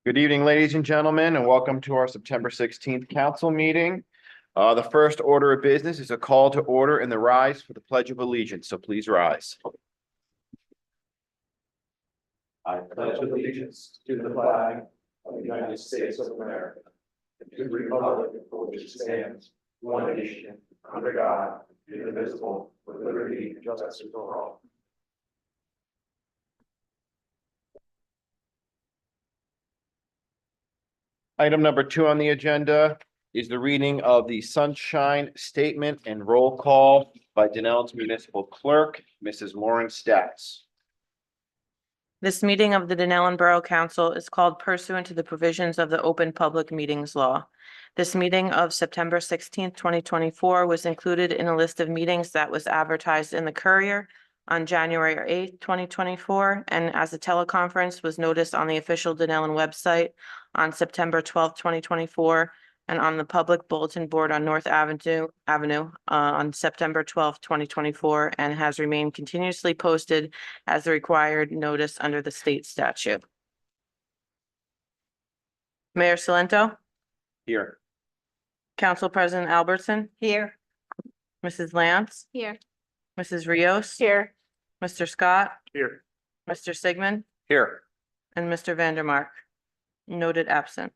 Good evening, ladies and gentlemen, and welcome to our September 16th council meeting. The first order of business is a call to order and the rise for the Pledge of Allegiance, so please rise. I pledge allegiance to the flag of the United States of America and to the republic for which it stands, one nation, under God, indivisible, with liberty and justice for all. Item number 2 on the agenda is the reading of the Sunshine Statement and Roll Call by Dunellen's Municipal Clerk, Mrs. Lauren Stats. This meeting of the Dunellen Borough Council is called pursuant to the provisions of the Open Public Meetings Law. This meeting of September 16th, 2024 was included in a list of meetings that was advertised in the Courier on January 8th, 2024, and as a teleconference was noticed on the official Dunellen website on September 12th, 2024, and on the public bulletin board on North Avenue on September 12th, 2024, and has remained continuously posted as the required notice under the state statute. Mayor Salento, Here. Council President Albertson, Here. Mrs. Lance, Here. Mrs. Rios, Here. Mr. Scott, Here. Mr. Sigmund, Here. and Mr. Vandermark. Noted absent.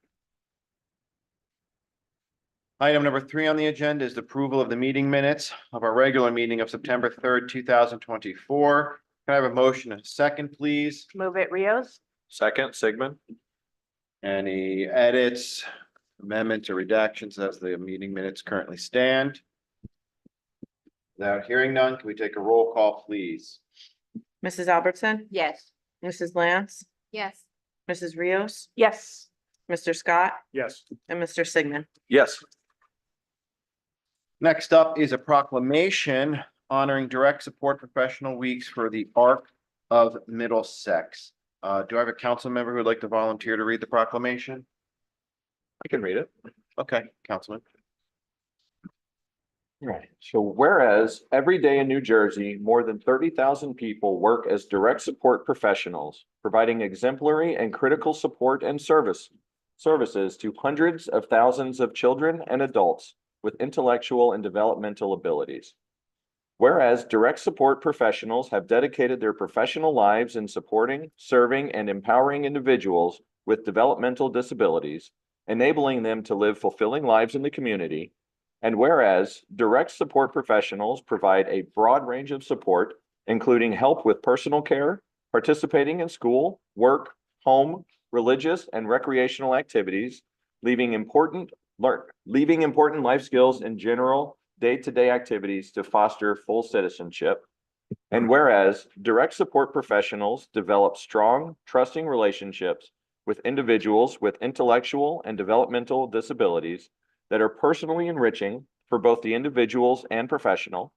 Item number 3 on the agenda is the approval of the meeting minutes of our regular meeting of September 3rd, 2024. Can I have a motion and a second, please? Move it, Rios. Second, Sigmund. Any edits, amendments, or redactions as the meeting minutes currently stand? Without hearing none, can we take a roll call, please? Mrs. Albertson, Yes. Mrs. Lance, Yes. Mrs. Rios, Yes. Mr. Scott, Yes. and Mr. Sigmund. Yes. Next up is a proclamation honoring direct support professional weeks for the Arc of Middlesex. Do I have a council member who would like to volunteer to read the proclamation? I can read it. Okay, Councilman. Right. So whereas every day in New Jersey, more than 30,000 people work as direct support professionals, providing exemplary and critical support and services to hundreds of thousands of children and adults with intellectual and developmental abilities. Whereas direct support professionals have dedicated their professional lives in supporting, serving, and empowering individuals with developmental disabilities, enabling them to live fulfilling lives in the community. And whereas direct support professionals provide a broad range of support, including help with personal care, participating in school, work, home, religious, and recreational activities, leaving important life skills in general day-to-day activities to foster full citizenship. And whereas direct support professionals develop strong, trusting relationships with individuals with intellectual and developmental disabilities that are personally enriching for both the individuals and professional.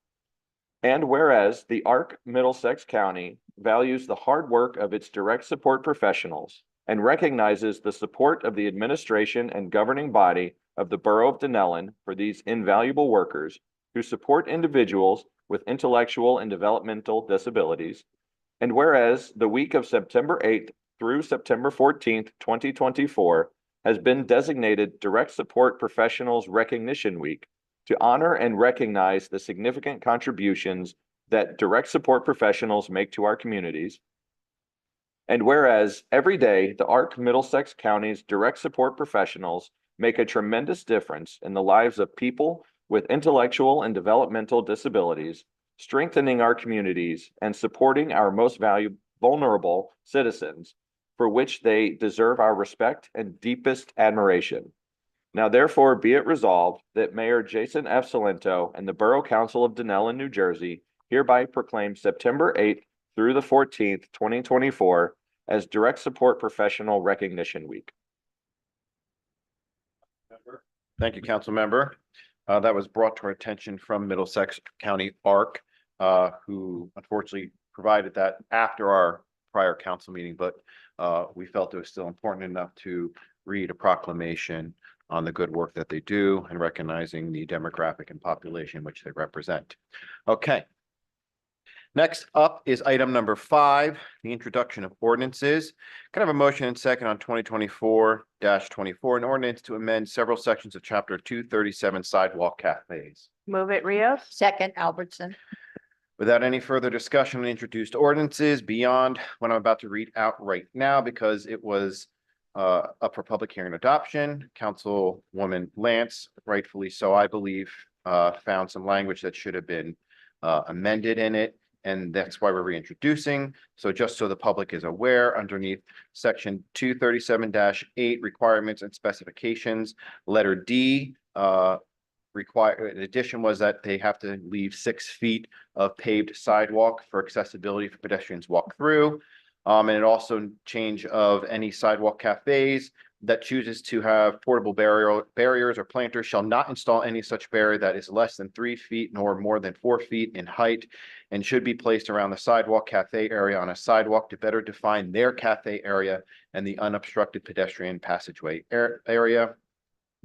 And whereas the Arc Middlesex County values the hard work of its direct support professionals and recognizes the support of the administration and governing body of the Borough of Dunellen for these invaluable workers who support individuals with intellectual and developmental disabilities. And whereas the week of September 8th through September 14th, 2024 has been designated Direct Support Professionals Recognition Week to honor and recognize the significant contributions that direct support professionals make to our communities. And whereas every day the Arc Middlesex County's direct support professionals make a tremendous difference in the lives of people with intellectual and developmental disabilities, strengthening our communities and supporting our most vulnerable citizens, for which they deserve our respect and deepest admiration. Now, therefore, be it resolved that Mayor Jason F. Salento and the Borough Council of Dunellen, New Jersey, hereby proclaim September 8th through the 14th, 2024 as Direct Support Professional Recognition Week. Thank you, council member. That was brought to our attention from Middlesex County Arc, who unfortunately provided that after our prior council meeting, but we felt it was still important enough to read a proclamation on the good work that they do and recognizing the demographic and population which they represent. Okay. Next up is item number 5, the introduction of ordinances. Can I have a motion and second on 2024-24, an ordinance to amend several sections of chapter 237 sidewalk cafes. Move it Rios. Second, Albertson. Without any further discussion on introduced ordinances beyond what I'm about to read out right now, because it was up for public hearing adoption, Councilwoman Lance, rightfully so, I believe, found some language that should have been amended in it. And that's why we're reintroducing. So just so the public is aware, underneath section 237-8 requirements and specifications, letter D, an addition was that they have to leave 6 feet of paved sidewalk for accessibility for pedestrians walk through. And it also change of any sidewalk cafes that chooses to have portable barriers or planters shall not install any such barrier that is less than 3 feet nor more than 4 feet in height and should be placed around the sidewalk cafe area on a sidewalk to better define their cafe area and the unobstructed pedestrian passageway area.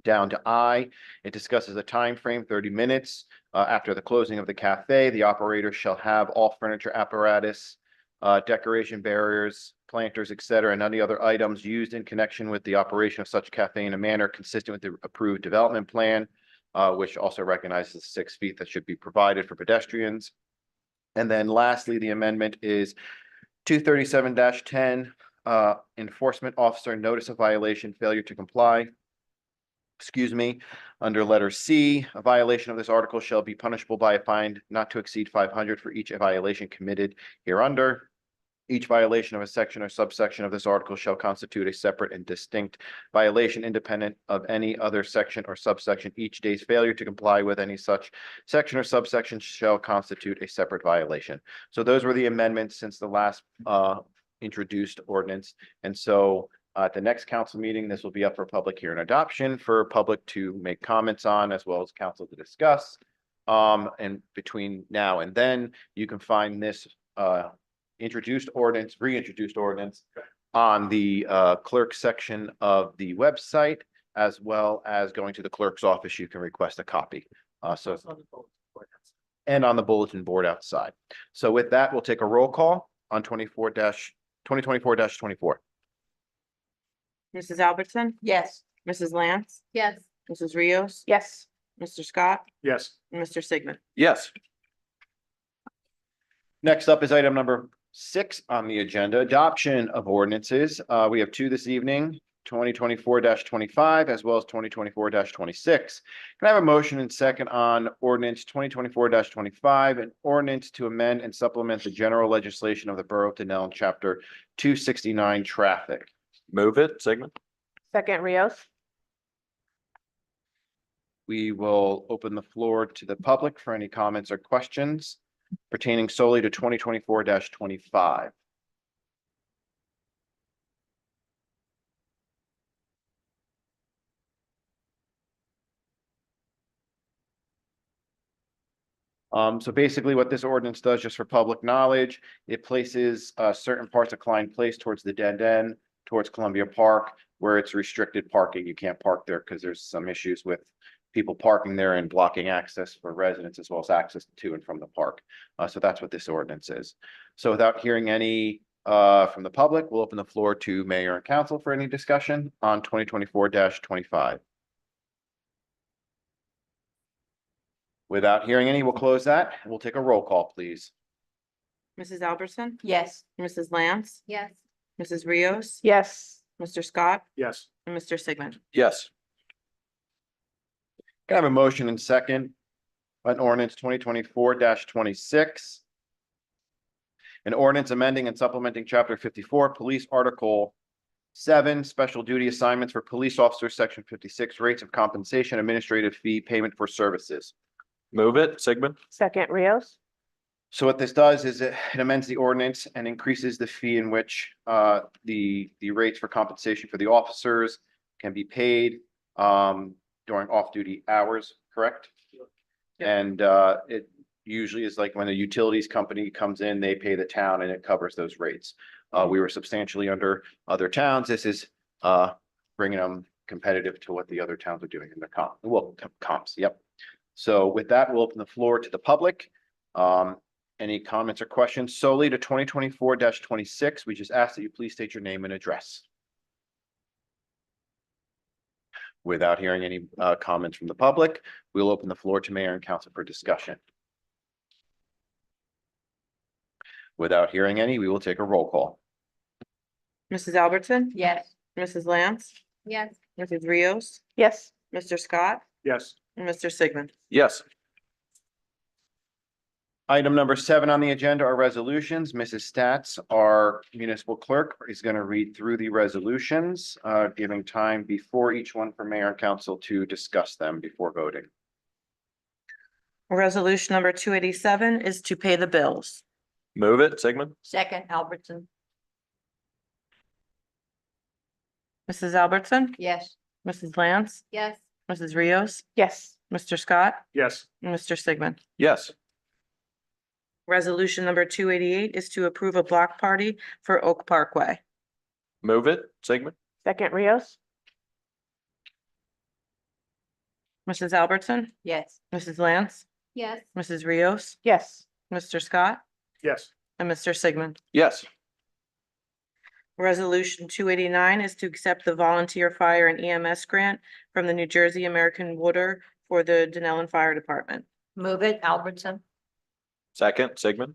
Down to I, it discusses a time frame 30 minutes after the closing of the cafe. The operator shall have all furniture apparatus, decoration barriers, planters, etc., and any other items used in connection with the operation of such cafe in a manner consistent with the approved development plan, which also recognizes 6 feet that should be provided for pedestrians. And then lastly, the amendment is 237-10, enforcement officer notice of violation, failure to comply. Excuse me, under letter C, a violation of this article shall be punishable by a fine not to exceed 500 for each violation committed hereunder. Each violation of a section or subsection of this article shall constitute a separate and distinct violation independent of any other section or subsection. Each day's failure to comply with any such section or subsection shall constitute a separate violation. So those were the amendments since the last introduced ordinance. And so at the next council meeting, this will be up for public hearing adoption for public to make comments on, as well as council to discuss. And between now and then, you can find this reintroduced ordinance on the clerk section of the website, as well as going to the clerk's office. You can request a copy. And on the bulletin board outside. So with that, we'll take a roll call on 2024-24. Mrs. Albertson, Yes. Mrs. Lance, Yes. Mrs. Rios, Yes. Mr. Scott, Yes. and Mr. Sigmund. Yes. Next up is item number 6 on the agenda, adoption of ordinances. We have 2 this evening, 2024-25, as well as 2024-26. Can I have a motion and second on ordinance 2024-25, an ordinance to amend and supplement the general legislation of the Borough of Dunellen, chapter 269, traffic? Move it, Sigmund. Second Rios. We will open the floor to the public for any comments or questions pertaining solely to 2024-25. So basically what this ordinance does, just for public knowledge, it places certain parts of Klein Place towards the dead end, towards Columbia Park, where it's restricted parking. You can't park there because there's some issues with people parking there and blocking access for residents as well as access to and from the park. So that's what this ordinance is. So without hearing any from the public, we'll open the floor to mayor and council for any discussion on 2024-25. Without hearing any, we'll close that and we'll take a roll call, please. Mrs. Albertson, Yes. Mrs. Lance, Yes. Mrs. Rios, Yes. Mr. Scott, Yes. and Mr. Sigmund. Yes. Can I have a motion and second on ordinance 2024-26? An ordinance amending and supplementing chapter 54, police article 7, special duty assignments for police officers, section 56, rates of compensation, administrative fee, payment for services. Move it, Sigmund. Second Rios. So what this does is it amends the ordinance and increases the fee in which the rates for compensation for the officers can be paid during off-duty hours, correct? And it usually is like when a utilities company comes in, they pay the town and it covers those rates. We were substantially under other towns. This is bringing them competitive to what the other towns are doing in their comps. Yep. So with that, we'll open the floor to the public. any comments or questions solely to 2024-26? We just ask that you please state your name and address. Without hearing any comments from the public, we'll open the floor to mayor and council for discussion. Without hearing any, we will take a roll call. Mrs. Albertson? Yes. Mrs. Lance? Yes. Mrs. Rios? Yes. Mr. Scott? Yes. And Mr. Sigmund? Yes. Item number 7 on the agenda are resolutions. Mrs. Stats, our municipal clerk, is going to read through the resolutions, giving time before each one for mayor and council to discuss them before voting. Resolution number 287 is to pay the bills. Move it, Sigmund. Second, Albertson. Mrs. Albertson? Yes. Mrs. Lance? Yes. Mrs. Rios? Yes. Mr. Scott? Yes. And Mr. Sigmund? Yes. Resolution number 288 is to approve a block party for Oak Parkway. Move it, Sigmund. Second, Rios. Mrs. Albertson? Yes. Mrs. Lance? Yes. Mrs. Rios? Yes. Mr. Scott? Yes. And Mr. Sigmund? Yes. Resolution 289 is to accept the volunteer fire and EMS grant from the New Jersey American Water for the Dunellen Fire Department. Move it, Albertson. Second, Sigmund.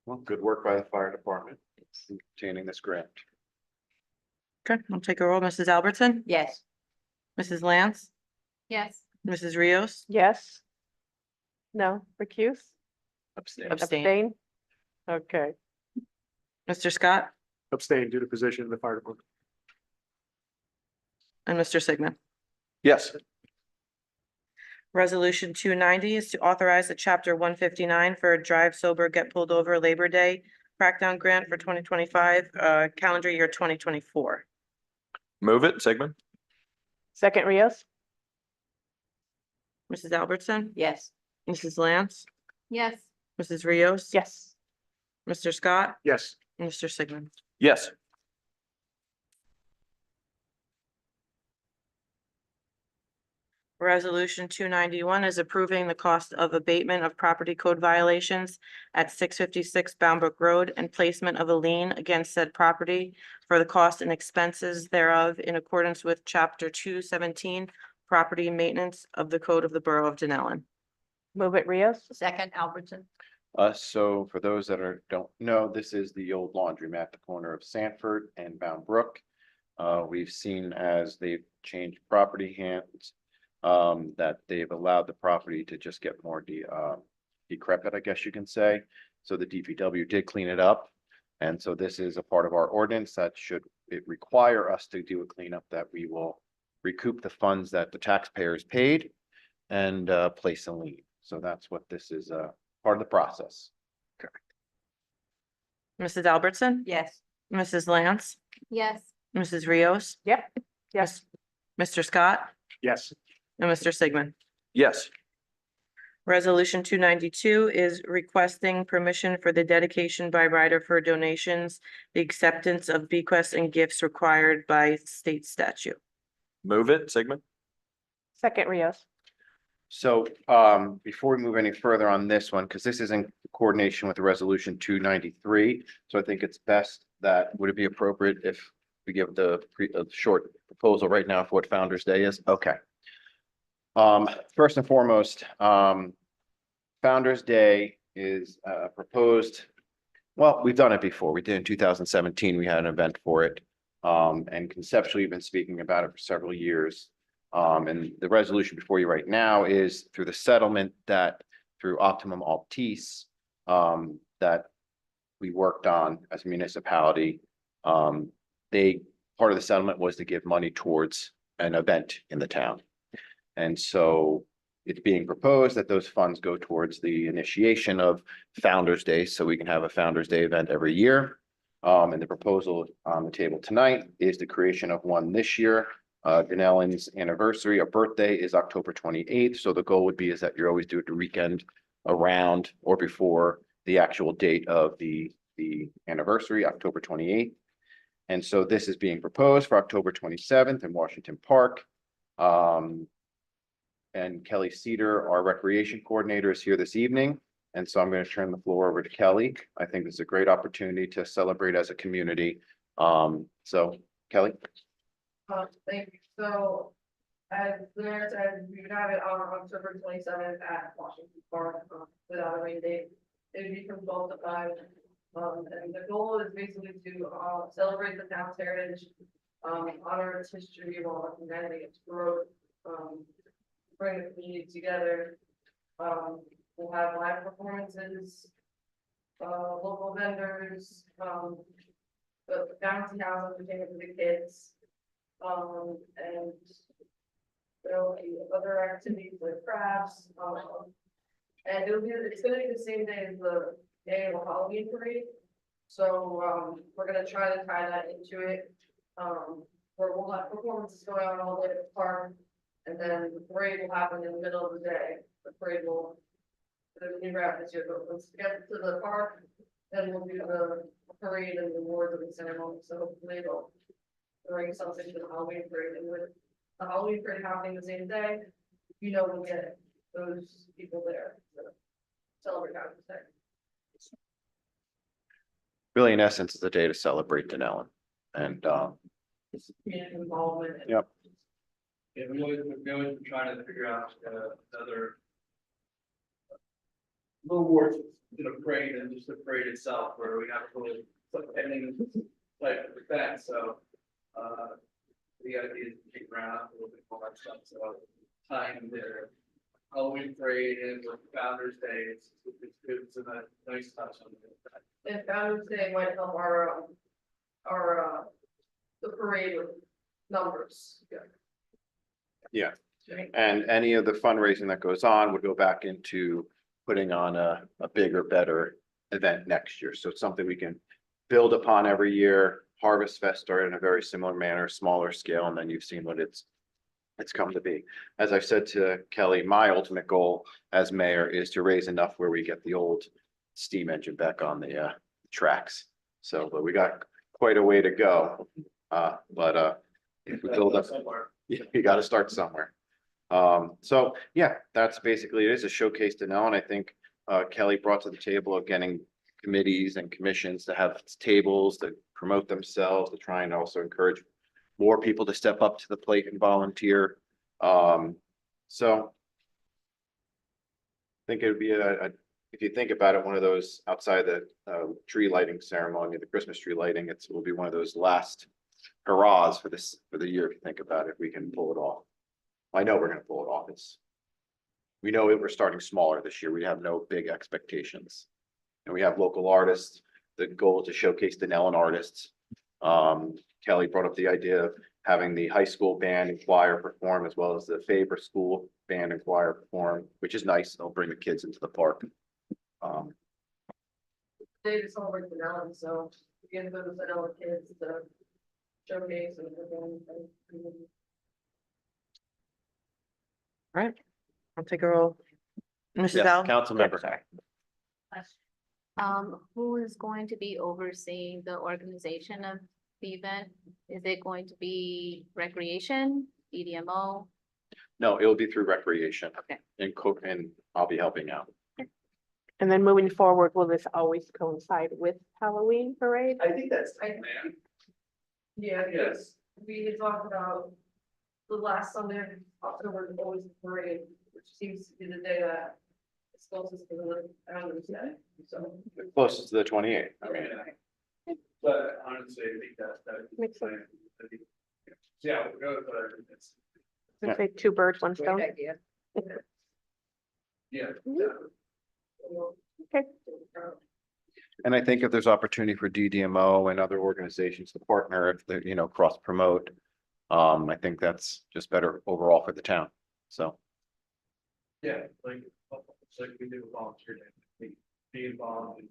Well, good work by the fire department in obtaining this grant. Okay, I'll take a roll. Mrs. Albertson? Yes. Mrs. Lance? Yes. Mrs. Rios? Yes. No, recuse? Abstain. Abstain. Okay. Mr. Scott? Abstain due to position in the fire department. And Mr. Sigmund? Yes. Resolution 290 is to authorize a chapter 159 for a Drive Sober Get Pulled Over Labor Day crackdown grant for 2025, calendar year 2024. Move it, Sigmund. Second, Rios. Mrs. Albertson? Yes. Mrs. Lance? Yes. Mrs. Rios? Yes. Mr. Scott? Yes. And Mr. Sigmund? Yes. Resolution 291 is approving the cost of abatement of property code violations at 656 Boundbrook Road and placement of a lien against said property for the cost and expenses thereof in accordance with Chapter 217, Property Maintenance of the Code of the Borough of Dunellen. Move it, Rios. Second, Albertson. So for those that don't know, this is the old laundromat at the corner of Sanford and Bound Brook. We've seen as they've changed property hands, that they've allowed the property to just get more decrepit, I guess you can say. So the DPW did clean it up. And so this is a part of our ordinance that should it require us to do a cleanup, that we will recoup the funds that the taxpayers paid and place a lien. So that's what this is, part of the process. Mrs. Albertson? Yes. Mrs. Lance? Yes. Mrs. Rios? Yep. Yes. Mr. Scott? Yes. And Mr. Sigmund? Yes. Resolution 292 is requesting permission for the dedication by rider for donations, the acceptance of bequests and gifts required by state statute. Move it, Sigmund. Second, Rios. So before we move any further on this one, because this is in coordination with the resolution 293, so I think it's best that, would it be appropriate if we give the short proposal right now for what Founder's Day is? Okay. First and foremost, Founder's Day is proposed. Well, we've done it before. We did in 2017. We had an event for it. And conceptually, we've been speaking about it for several years. And the resolution before you right now is through the settlement that through Optimum Altice that we worked on as a municipality. Part of the settlement was to give money towards an event in the town. And so it's being proposed that those funds go towards the initiation of Founder's Day, so we can have a Founder's Day event every year. And the proposal on the table tonight is the creation of one this year. Dunellen's anniversary or birthday is October 28th. So the goal would be is that you always do it the weekend around or before the actual date of the anniversary, October 28th. And so this is being proposed for October 27th in Washington Park. And Kelly Cedar, our recreation coordinator, is here this evening. And so I'm going to turn the floor over to Kelly. I think this is a great opportunity to celebrate as a community. So Kelly? Thank you. So, as Blair said, we would have it on October 27th at Washington Park, without a rain date. It would be from 12 to 5. And the goal is basically to, celebrate the town's heritage, honor its history while recognizing its growth, bring the community together. We'll have live performances, local vendors, the bouncy house entertainment for the kids. And there'll be other activities like crafts, and it's gonna be the same day as the annual Halloween parade. So, we're gonna try to tie that into it, where we'll have performances going on all day at the park. And then the parade will happen in the middle of the day. The parade will, there's a new route this year, but let's get to the park, then we'll do the parade and the awards of the ceremony, so hopefully they'll bring something to the Halloween parade, and with the Halloween parade happening the same day, we'll get those people there to celebrate Halloween Day. Really, in essence, it's a day to celebrate Dunellen. And, Community involvement. and- Yep. Yeah, we always been trying to figure out another little awards to the parade and just the parade itself, where we have a little ending like that, so the idea is to kick around a little bit more stuff, so tying their Halloween parade and with Founder's Day, it's good, it's a nice touch on it. And Founder's Day might help the parade with numbers. Yeah. And any of the fundraising that goes on would go back into putting on a bigger, better event next year. So it's something we can build upon every year. Harvest Fest started in a very similar manner, smaller scale, and then you've seen what it's come to be. As I've said to Kelly, my ultimate goal as mayor is to raise enough where we get the old steam engine back on the tracks. So, but we got quite a way to go. If we build up, you got to start somewhere. So yeah, that's basically, it is a showcase to know. And I think Kelly brought to the table of getting committees and commissions to have tables to promote themselves, to try and also encourage more people to step up to the plate and volunteer. So I think it would be if you think about it, one of those outside the tree lighting ceremony, the Christmas tree lighting, it will be one of those last hurrahs for the year. If you think about it, if we can pull it off. I know we're going to pull it off. We know we're starting smaller this year. We have no big expectations. And we have local artists. The goal is to showcase Dunellen artists. Kelly brought up the idea of having the high school band and choir perform, as well as the Faber School band and choir perform, which is nice. They'll bring the kids into the park. They just celebrate Dunellen, so we get those Dunellen kids to showcase and everything. Right. I'll take a roll. Mrs. Yes, Al? council member. Sorry. Who is going to be overseeing the organization of the event? Is it going to be recreation, EDMO? No, it'll be through recreation. Okay. And I'll be helping out. And then moving forward, will this always coincide with Halloween parade? I think that's. Yeah, yes, we had talked about the last Sunday, of October, is always the parade, which seems to be the day that it's closest to the Founder's Day, so. Closest to the 28th. But honestly, I think that. Makes sense. Yeah, we'll go, but it's, Let's say 2 birds, 1 stone. idea. yeah. Okay. And I think if there's opportunity for DDMO and other organizations to partner, if they, cross promote, I think that's just better overall for the town. So, Yeah, like, it's like we do volunteer day, be involved and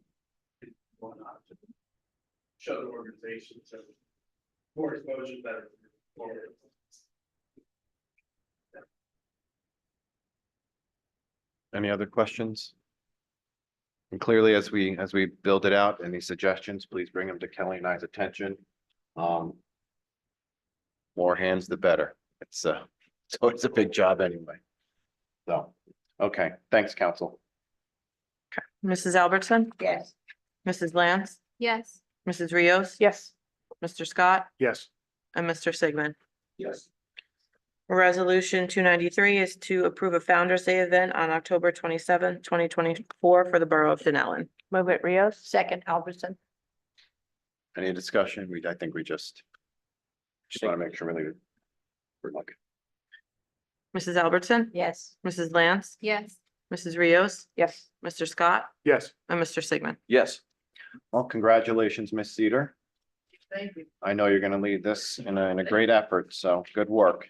whatnot. Show the organization, so more exposure, better. any other questions? And clearly, as we build it out, any suggestions, please bring them to Kelly and I's attention. More hands, the better. It's always a big job anyway. So, okay, thanks, council. Mrs. Albertson, Yes. Mrs. Lance, Yes. Mrs. Rios. Yes. Mr. Scott Yes. and Mr. Sigmund. Yes. Resolution 293 is to approve a Founder's Day event on October 27th, 2024 for the Borough of Dunellen. Move it Rios. Second Albertson. Any discussion? I think we just want to make sure we're like, Mrs. Albertson, Yes. Mrs. Lance, Yes. Mrs. Rios, Yes. Mr. Scott Yes. and Mr. Sigmund. Yes. well, congratulations, Miss Cedar. Thank you. I know you're gonna lead this in a great effort, so good work.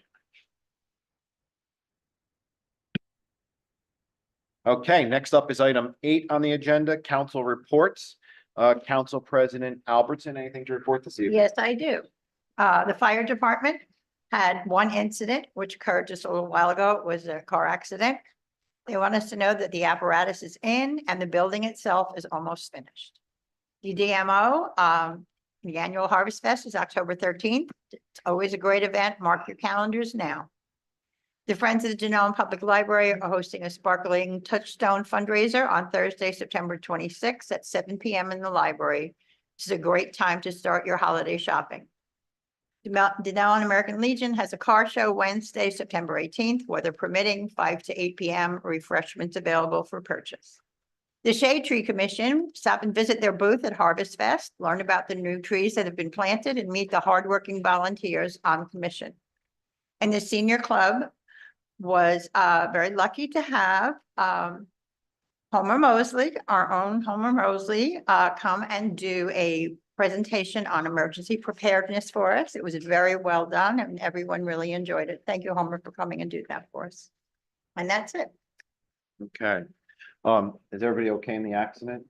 Okay, next up is item 8 on the agenda, council reports. Council President Albertson, anything to report this evening? Yes, I do. The fire department had one incident which occurred just a little while ago. It was a car accident. They want us to know that the apparatus is in and the building itself is almost finished. The DMO, the annual Harvest Fest is October 13th. It's always a great event. Mark your calendars now. The Friends of the Dunellen Public Library are hosting a sparkling touchstone fundraiser on Thursday, September 26th at 7 p.m. in the library. This is a great time to start your holiday shopping. Dunellen American Legion has a car show Wednesday, September 18th, weather permitting, 5 to 8 p.m. Refreshments available for purchase. The Shade Tree Commission, stop and visit their booth at Harvest Fest, learn about the new trees that have been planted, and meet the hardworking volunteers on commission. And the Senior Club was very lucky to have Homer Mosley, our own Homer Mosley, come and do a presentation on emergency preparedness for us. It was very well done and everyone really enjoyed it. Thank you, Homer, for coming and do that for us. And that's it. Okay. Is everybody okay in the accident?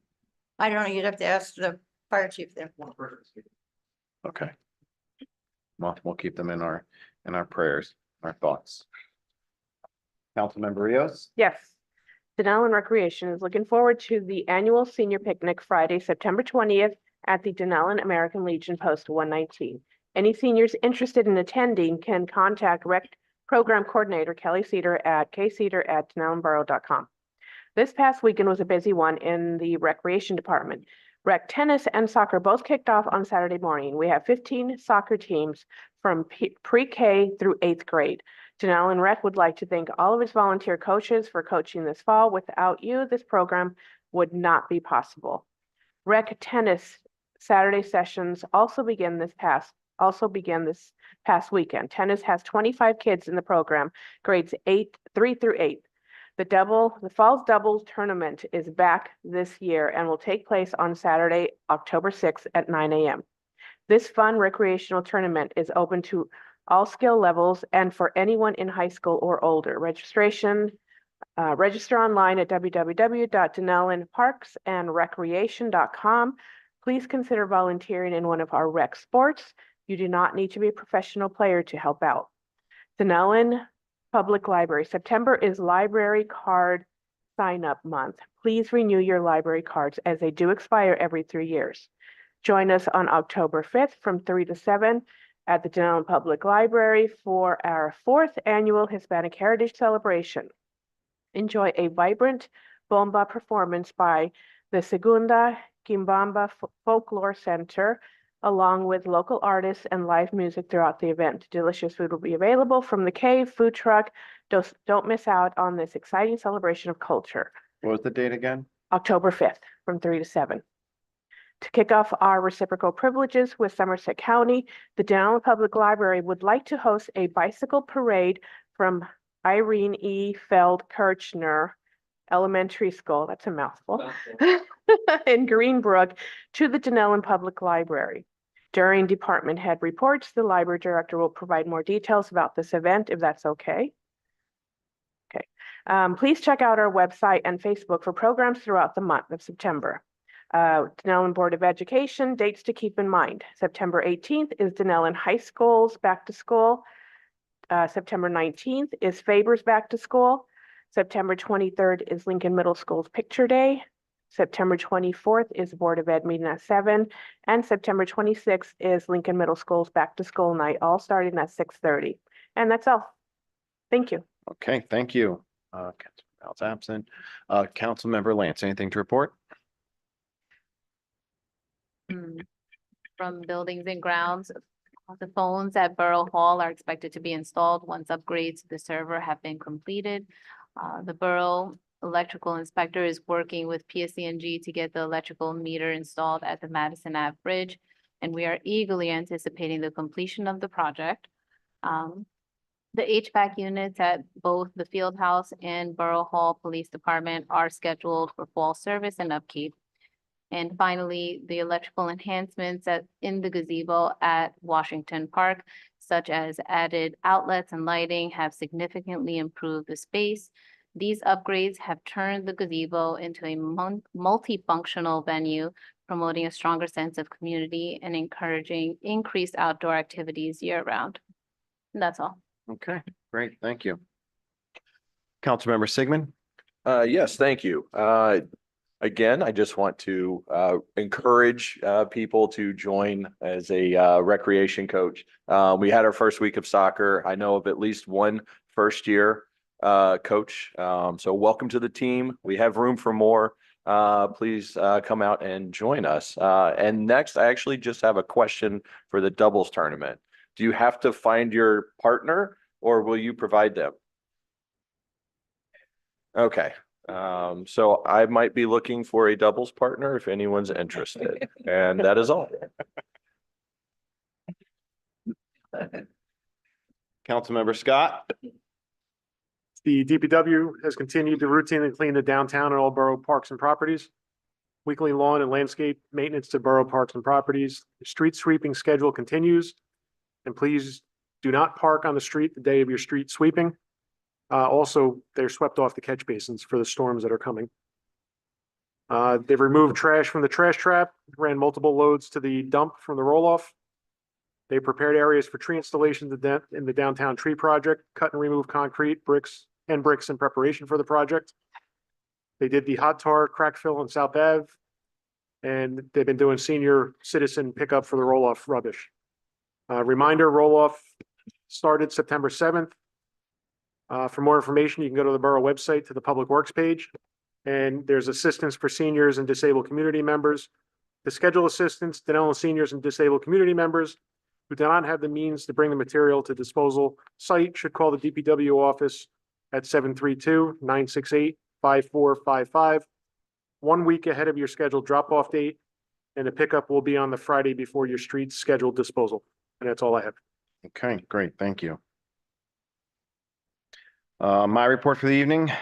I don't know, you'd have to ask the fire chief there. Okay. Well, we'll keep them in our prayers, our thoughts. Councilmember Rios? Yes. Dunellen Recreation is looking forward to the annual senior picnic Friday, September 20th at the Dunellen American Legion Post 119. Any seniors interested in attending can contact Rec Program Coordinator Kelly Cedar at kcedar@dunellenborough.com. This past weekend was a busy one in the recreation department. Rec tennis and soccer both kicked off on Saturday morning. We have 15 soccer teams from pre-K through 8th grade. Dunellen Rec would like to thank all of its volunteer coaches for coaching this fall. Without you, this program would not be possible. Rec tennis Saturday sessions also began this past weekend. Tennis has 25 kids in the program, grades 3 through 8. The Falls Doubles Tournament is back this year and will take place on Saturday, October 6th at 9 a.m. This fun recreational tournament is open to all skill levels and for anyone in high school or older. Register online at www.dunellenparksandrecreation.com. Please consider volunteering in one of our rec sports. You do not need to be a professional player to help out. Dunellen Public Library. September is library card sign-up month. Please renew your library cards as they do expire every 3 years. Join us on October 5th from 3 to 7 at the Dunellen Public Library for our 4th annual Hispanic Heritage Celebration. Enjoy a vibrant bomba performance by the Segunda Quimbamba Folklore Center, along with local artists and live music throughout the event. Delicious food will be available from the Cave food truck. Don't miss out on this exciting celebration of culture. What was the date again? October 5th from 3 to 7. To kick off our reciprocal privileges with Somerset County, the Dunellen Public Library would like to host a bicycle parade from Irene E. Feld Kirchner Elementary School, that's a mouthful, in Greenbrook to the Dunellen Public Library. During department head reports, the library director will provide more details about this event, if that's okay. Okay. Please check out our website and Facebook for programs throughout the month of September. Dunellen Board of Education, dates to keep in mind. September 18th is Dunellen High School's back to school. September 19th is Faber's back to school. September 23rd is Lincoln Middle School's Picture Day. September 24th is Board of Ed meeting at 7. And September 26th is Lincoln Middle School's back to school night, all starting at 6:30. And that's all. Thank you. Okay, thank you. Al's absent. Councilmember Lance, anything to report? From buildings and grounds, the phones at Borough Hall are expected to be installed once upgrades to the server have been completed. The Borough Electrical Inspector is working with PSC&G to get the electrical meter installed at the Madison Ave Bridge, and we are eagerly anticipating the completion of the project. The HVAC units at both the Field House and Borough Hall Police Department are scheduled for fall service and upkeep. And finally, the electrical enhancements in the gazebo at Washington Park, such as added outlets and lighting, have significantly improved the space. These upgrades have turned the gazebo into a multifunctional venue, promoting a stronger sense of community and encouraging increased outdoor activities year-round. That's all. Okay, great, thank you. Councilmember Sigmund? Yes, thank you. Again, I just want to encourage people to join as a recreation coach. We had our first week of soccer. I know of at least one first-year coach. So welcome to the team. We have room for more. Please come out and join us. And next, I actually just have a question for the doubles tournament. Do you have to find your partner or will you provide them? Okay. So I might be looking for a doubles partner if anyone's interested, and that is all. Councilmember Scott? The DPW has continued to routinely clean the downtown and all borough parks and properties. Weekly lawn and landscape maintenance to borough parks and properties. Street sweeping schedule continues. And please do not park on the street the day of your street sweeping. Also, they're swept off the catch basins for the storms that are coming. They've removed trash from the trash trap, ran multiple loads to the dump from the roll-off. They prepared areas for tree installations in the downtown tree project, cut and remove concrete, bricks in preparation for the project. They did the hot tar crack fill on South Ave, and they've been doing senior citizen pickup for the roll-off rubbish. Reminder, roll-off started September 7th. For more information, you can go to the borough website to the Public Works page, and there's assistance for seniors and disabled community members. To schedule assistance, Dunellen seniors and disabled community members who do not have the means to bring the material to disposal site should call the DPW office at 732-968-5455, 1 week ahead of your scheduled drop-off date, and the pickup will be on the Friday before your street's scheduled disposal. And that's all I have. Okay, great, thank you. My report for the evening,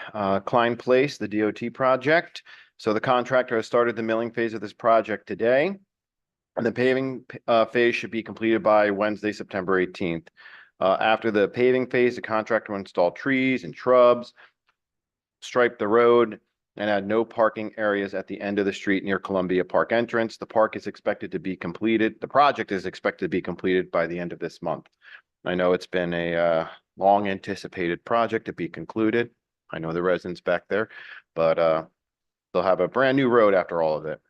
Klein Place, the DOT project. So the contractor has started the milling phase of this project today. And the paving phase should be completed by Wednesday, September 18th. After the paving phase, the contractor will install trees and shrubs, stripe the road, and add no parking areas at the end of the street near Columbia Park entrance. The park is expected to be completed. The project is expected to be completed by the end of this month. I know it's been a long anticipated project to be concluded. I know the residents back there, but they'll have a brand new road after all of it.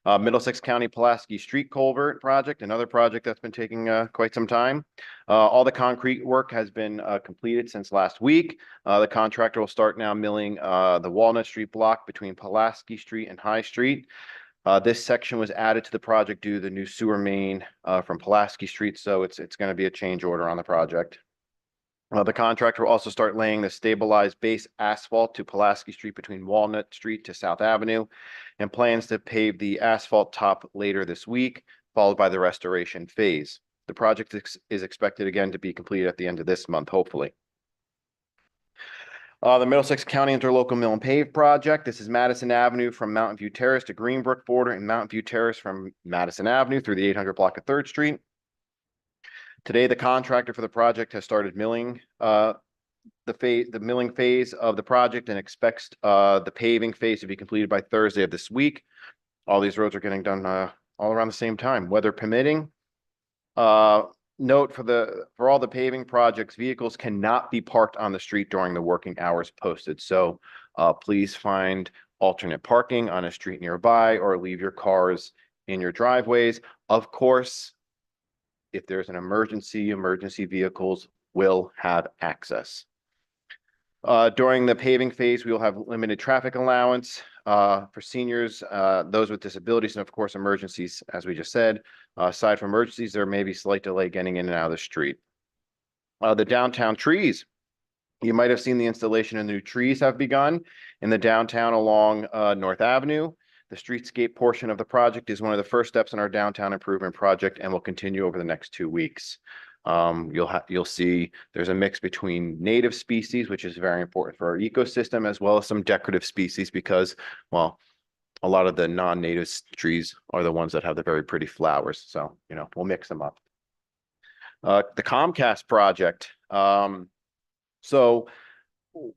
Middlesex County Pulaski Street Culvert Project, another project that's been taking quite some time. All the concrete work has been completed since last week. The contractor will start now milling the Walnut Street block between Pulaski Street and High Street. This section was added to the project due to the new sewer main from Pulaski Street, so it's going to be a change order on the project. The contractor will also start laying the stabilized base asphalt to Pulaski Street between Walnut Street to South Avenue, and plans to pave the asphalt top later this week, followed by the restoration phase. The project is expected again to be completed at the end of this month, hopefully. The Middlesex County Interlocal Mill and Pave Project. This is Madison Avenue from Mountain View Terrace to Greenbrook border, and Mountain View Terrace from Madison Avenue through the 800 block of 3rd Street. Today, the contractor for the project has started milling the milling phase of the project and expects the paving phase to be completed by Thursday of this week. All these roads are getting done all around the same time, weather permitting. Note for all the paving projects, vehicles cannot be parked on the street during the working hours posted. So please find alternate parking on a street nearby or leave your cars in your driveways. Of course, if there's an emergency vehicles will have access. During the paving phase, we will have limited traffic allowance for seniors, those with disabilities, and of course, emergencies, as we just said. Aside from emergencies, there may be slight delay getting in and out of the street. The downtown trees. You might have seen the installation of new trees have begun in the downtown along North Avenue. The streetscape portion of the project is one of the first steps in our downtown improvement project and will continue over the next 2 weeks. You'll see there's a mix between native species, which is very important for our ecosystem, as well as some decorative species because, well, a lot of the non-native trees are the ones that have the very pretty flowers. So, we'll mix them up. The Comcast project. So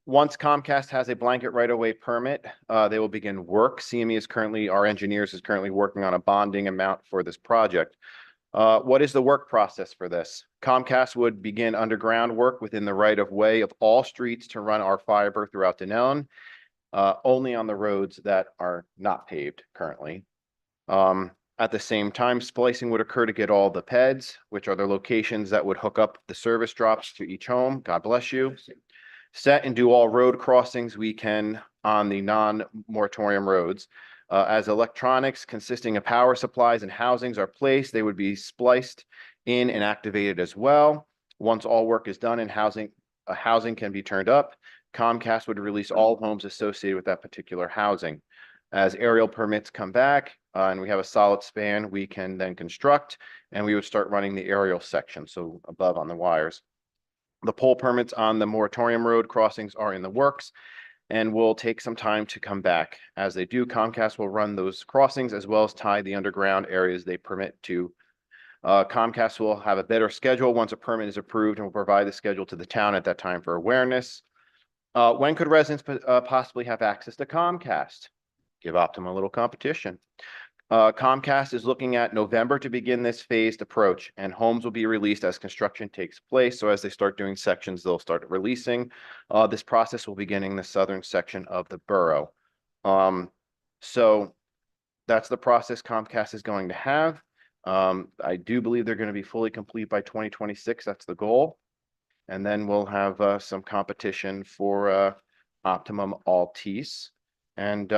once Comcast has a blanket right-of-way permit, they will begin work. Our engineers is currently working on a bonding amount for this project. What is the work process for this? Comcast would begin underground work within the right-of-way of all streets to run our fiber throughout Dunellen, only on the roads that are not paved currently. At the same time, splicing would occur to get all the PEDs, which are the locations that would hook up the service drops to each home. God bless you. Set and do all road crossings we can on the non-moratorium roads. As electronics consisting of power supplies and housings are placed, they would be spliced in and activated as well. Once all work is done and housing can be turned up, Comcast would release all homes associated with that particular housing. As aerial permits come back and we have a solid span, we can then construct and we would start running the aerial section, so above on the wires. The pole permits on the moratorium road crossings are in the works and will take some time to come back. As they do, Comcast will run those crossings as well as tie the underground areas they permit to. Comcast will have a better schedule once a permit is approved and will provide the schedule to the town at that time for awareness. When could residents possibly have access to Comcast? Give Optima a little competition. Comcast is looking at November to begin this phased approach, and homes will be released as construction takes place. So as they start doing sections, they'll start releasing. This process will begin in the southern section of the borough. So that's the process Comcast is going to have. I do believe they're going to be fully complete by 2026. That's the goal. And then we'll have some competition for Optimum Altice. And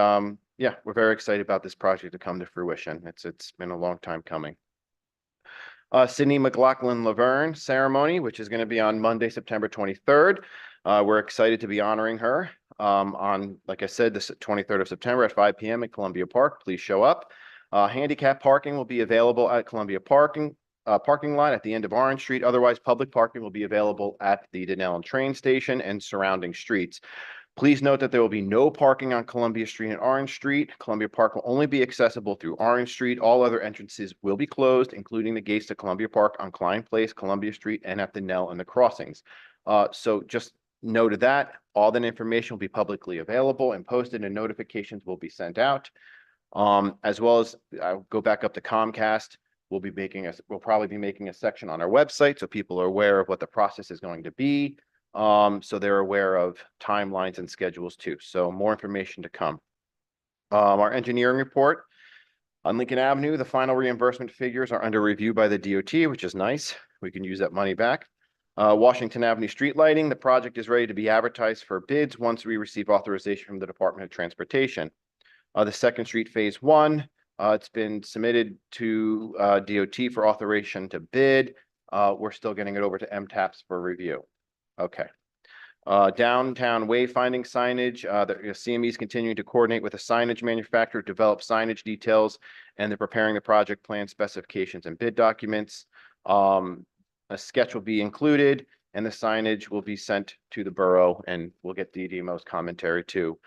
yeah, we're very excited about this project to come to fruition. It's been a long time coming. Sydney McLaughlin Laverne ceremony, which is going to be on Monday, September 23rd. We're excited to be honoring her on, like I said, this 23rd of September at 5 p.m. at Columbia Park. Please show up. Handicap parking will be available at Columbia parking lot at the end of Orange Street. Otherwise, public parking will be available at the Dunellen train station and surrounding streets. Please note that there will be no parking on Columbia Street and Orange Street. Columbia Park will only be accessible through Orange Street. All other entrances will be closed, including the gates to Columbia Park on Klein Place, Columbia Street, and at the Nell and the crossings. So just note that all that information will be publicly available and posted, and notifications will be sent out. As well as I'll go back up to Comcast. We'll probably be making a section on our website so people are aware of what the process is going to be. So they're aware of timelines and schedules too. So more information to come. Our engineering report on Lincoln Avenue, the final reimbursement figures are under review by the DOT, which is nice. We can use that money back. Washington Avenue street lighting, the project is ready to be advertised for bids once we receive authorization from the Department of Transportation. The Second Street Phase 1, it's been submitted to DOT for authorization to bid. We're still getting it over to MTAPS for review. Okay. Downtown wayfinding signage, the CME is continuing to coordinate with a signage manufacturer, develop signage details, and they're preparing the project plan specifications and bid documents. A sketch will be included, and the signage will be sent to the borough, and we'll get DDMO's commentary too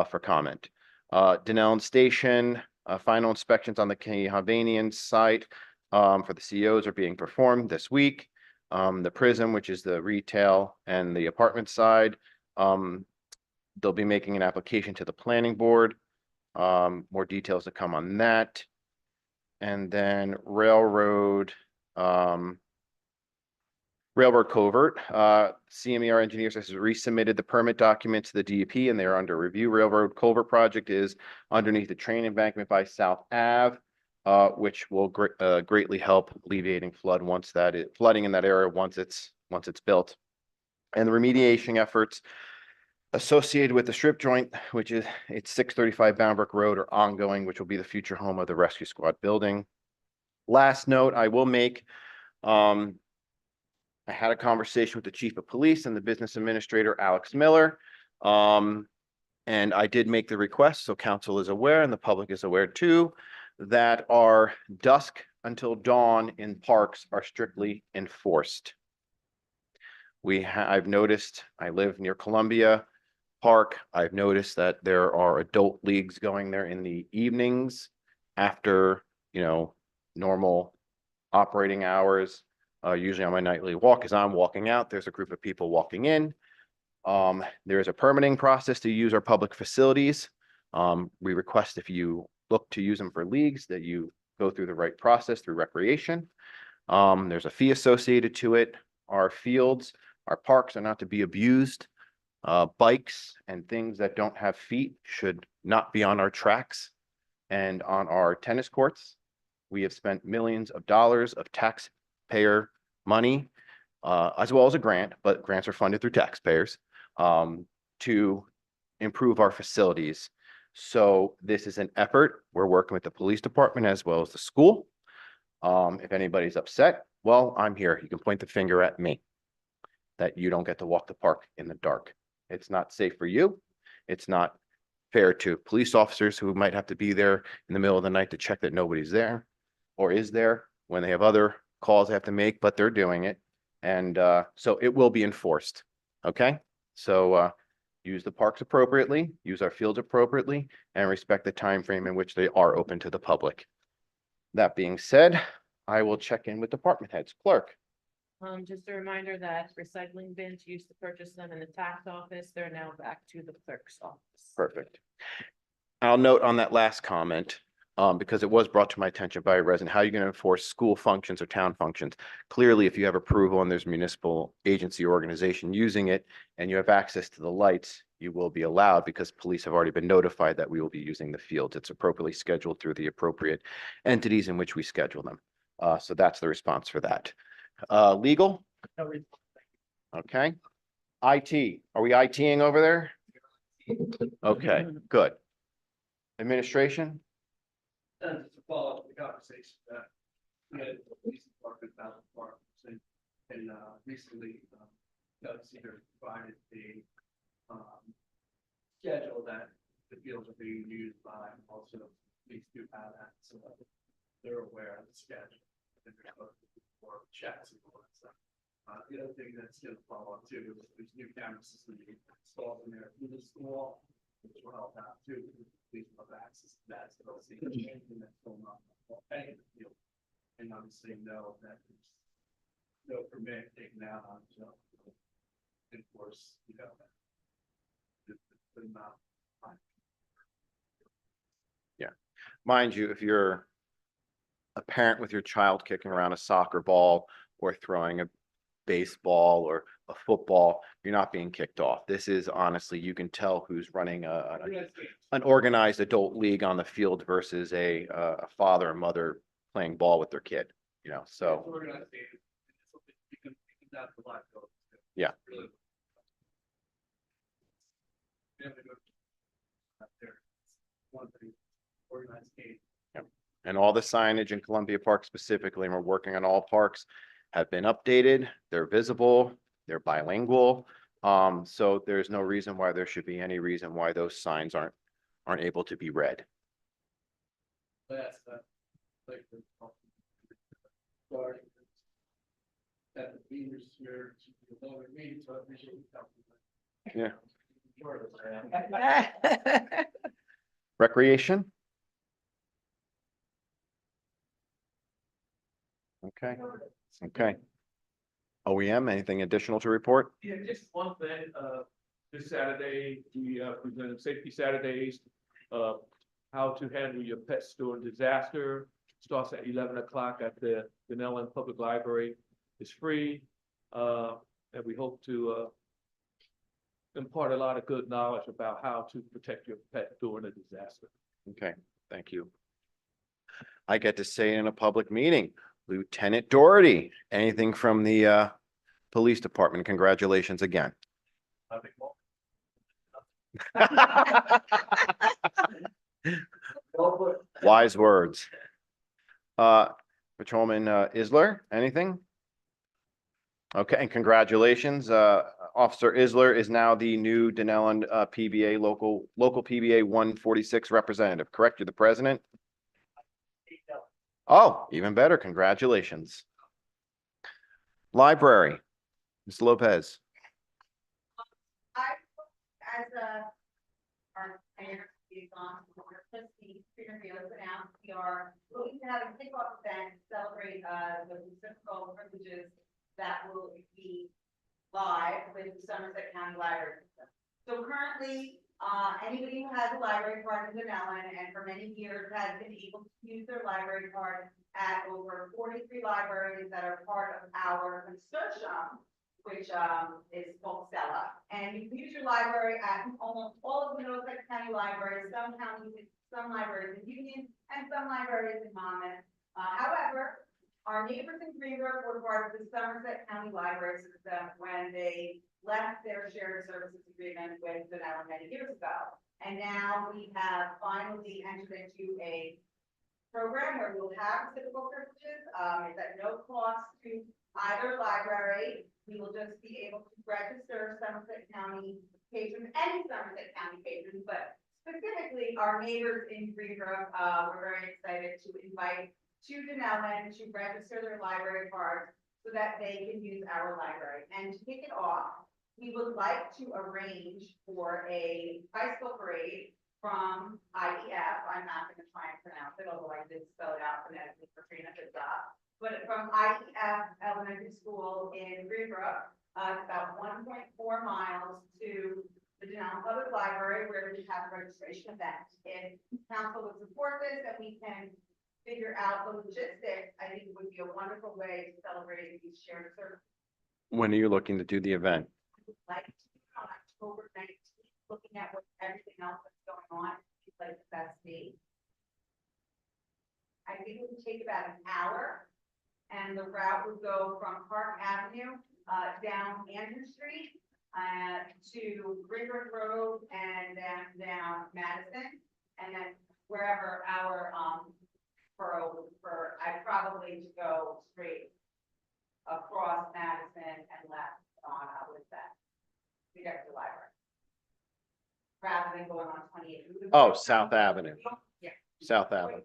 for comment. Dunellen Station, final inspections on the Canadian site for the CEOs are being performed this week. The Prism, which is the retail and the apartment side, they'll be making an application to the planning board. More details to come on that. And then Railroad Covert, CMER engineers has resubmitted the permit document to the DEP and they're under review. Railroad Culvert project is underneath the train embankment by South Ave, which will greatly help alleviating flooding in that area once it's built. And the remediation efforts associated with the strip joint, which is, it's 635 Boundbrook Road, or ongoing, which will be the future home of the rescue squad building. Last note I will make, I had a conversation with the chief of police and the business administrator, Alex Miller. And I did make the request, so council is aware and the public is aware too, that our dusk until dawn in parks are strictly enforced. I've noticed, I live near Columbia Park. I've noticed that there are adult leagues going there in the evenings after, normal operating hours. Usually on my nightly walk, as I'm walking out, there's a group of people walking in. There is a permitting process to use our public facilities. We request, if you look to use them for leagues, that you go through the right process through recreation. There's a fee associated to it. Our fields, our parks are not to be abused. Bikes and things that don't have feet should not be on our tracks and on our tennis courts. We have spent millions of dollars of taxpayer money, as well as a grant, but grants are funded through taxpayers, to improve our facilities. So this is an effort. We're working with the police department as well as the school. If anybody's upset, well, I'm here. You can point the finger at me that you don't get to walk the park in the dark. It's not safe for you. It's not fair to police officers who might have to be there in the middle of the night to check that nobody's there or is there when they have other calls they have to make, but they're doing it. And so it will be enforced. Okay, so use the parks appropriately, use our fields appropriately, and respect the time frame in which they are open to the public. That being said, I will check in with department heads. Clerk. Just a reminder that recycling bins used to purchase them in the tax office, they're now back to the clerk's office. Perfect. I'll note on that last comment, because it was brought to my attention by a resident, how are you going to enforce school functions or town functions? Clearly, if you have approval and there's municipal agency or organization using it and you have access to the lights, you will be allowed, because police have already been notified that we will be using the fields. It's appropriately scheduled through the appropriate entities in which we schedule them. So that's the response for that. Legal? Okay. IT, are we ITing over there? Okay, good. Administration? And to follow up the conversation that we had the police department about the parks and recently, Doug Cedar provided a schedule that the fields are being used by, also police do have that, so they're aware of the schedule. And they're supposed to do more checks and all that stuff. The other thing that's gonna follow up too, is there's new camera systems being installed in there through the school, which will help out too. Please have access to that, so they'll see anything that's going on in the field. And obviously know that there's no permit taken out on, enforce, the amount. Mind you, if you're a parent with your child kicking around a soccer ball or throwing a baseball or a football, you're not being kicked off. This is honestly, you can tell who's running an organized adult league on the field versus a father and mother playing ball with their kid, so. Yeah. And all the signage in Columbia Park specifically, and we're working on all parks, have been updated. They're visible, they're bilingual. So there's no reason why there should be any reason why those signs aren't able to be read. Yeah. Recreation? Okay, okay. OEM, anything additional to report? Yeah, just one thing, this Saturday, we presented Safety Saturdays, how to handle your pets during disaster. Starts at 11 o'clock at the Dunellen Public Library. It's free, and we hope to impart a lot of good knowledge about how to protect your pet during a disaster. Okay, thank you. I get to say in a public meeting, Lieutenant Doherty, anything from the police department? Congratulations again. Wise words. Patrolman Isler, anything? Okay, and congratulations. Officer Isler is now the new Dunellen PBA local PBA 146 representative, correct? You're the president? Oh, even better. Congratulations. Library, Ms. Lopez. As our mayor is on, the interviews announced, we are looking to have a kickoff event to celebrate the reciprocal privileges that will be live with the Somerset County Library System. So currently, anybody who has a library card in Dunellen and for many years has been able to use their library card at over 43 libraries that are part of our consortium, which is called Stella. And you can use your library at almost all of the Middlesex County libraries, some counties, some libraries in Union, and some libraries in Monmouth. However, our neighbors in Greenbrook were part of the Somerset County Library System when they left their shared services agreement with Dunellen many years ago. And now we have finally entered into a program where we'll have reciprocal privileges. It's at no cost to either library. We will just be able to register Somerset County patrons, any Somerset County patrons, but specifically our neighbors in Greenbrook. We're very excited to invite to Dunellen to register their library cards so that they can use our library. And to kick it off, we would like to arrange for a bicycle parade from IEF. I'm not going to try and pronounce it, although I did spell it out phonetically for Trina. Good job. But from IEF Elementary School in Greenbrook, it's about 1.4 miles to the Dunellen Public Library, where we have a registration event. If council would support this, and we can figure out the logistics, I think it would be a wonderful way to celebrate these shared services. When are you looking to do the event? Like to do it on October 19th, looking at what everything else that's going on, it's like the best date. I think it would take about an hour, and the route would go from Park Avenue down Andrew Street to Greenbrook Road and then down Madison, and then wherever our borough would prefer. I probably to go straight across Madison and left on with that to get to the library, rather than going on 28. Oh, South Avenue. Yeah. South Avenue.